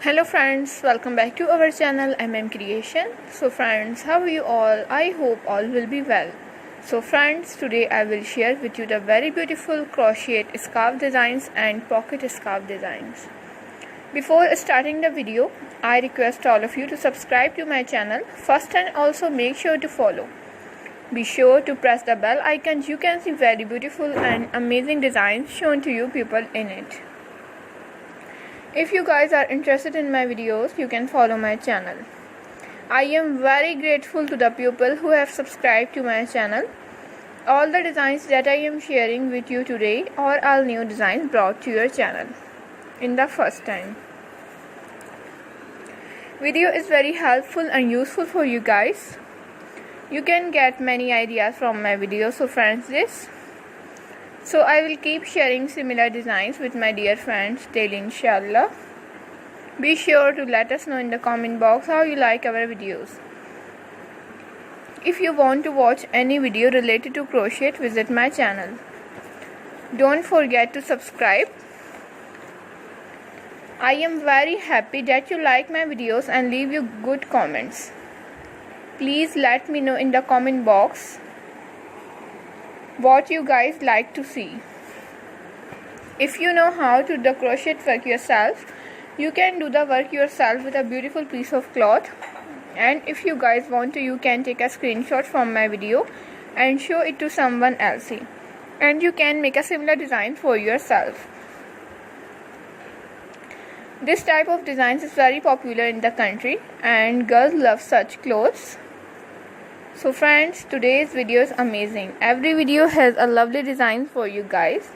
Hello friends, welcome back to our channel Creation. So friends, how are you all? I hope all will be well. So friends, today I will share with you the very beautiful crochet scarf designs and pocket scarf designs. Before starting the video, I request all of you to subscribe to my channel first and also make sure to follow. Be sure to press the bell icon. You can see very beautiful and amazing designs shown to you people in it. If you guys are interested in my videos, you can follow my channel. I am very grateful to the people who have subscribed to my channel. All the designs that I am sharing with you today are all new designs brought to your channel in the first time. Video is very helpful and useful for you guys. You can get many ideas from my videos, so friends, So I will keep sharing similar designs with my dear friends daily, inshallah. Be sure to let us know in the comment box how you like our videos. If you want to watch any video related to crochet, visit my channel. Don't forget to subscribe. I am very happy that you like my videos and leave you good comments. Please let me know in the comment box what you guys like to see. If you know how to do the crochet work yourself, you can do the work yourself with a beautiful piece of cloth. And if you guys want to, you can take a screenshot from my video and show it to someone else. And you can make a similar design for yourself. This type of designs is very popular in the country and girls love such clothes. So friends, today's video is amazing. Every video has a lovely design for you guys.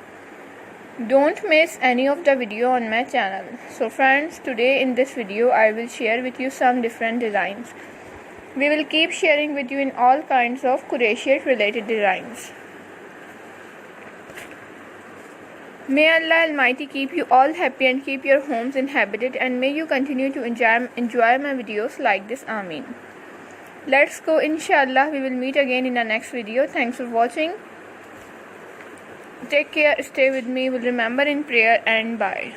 Don't miss any of the video on my channel. So friends, today in this video I will share with you some different designs. We will keep sharing with you in all kinds of crochet related designs. May Allah Almighty keep you all happy and keep your homes inhabited, and may you continue to enjoy my videos like this. Ameen. Let's go, inshallah. We will meet again in the next video. Thanks for watching. Take care, stay with me, will remember in prayer, and bye.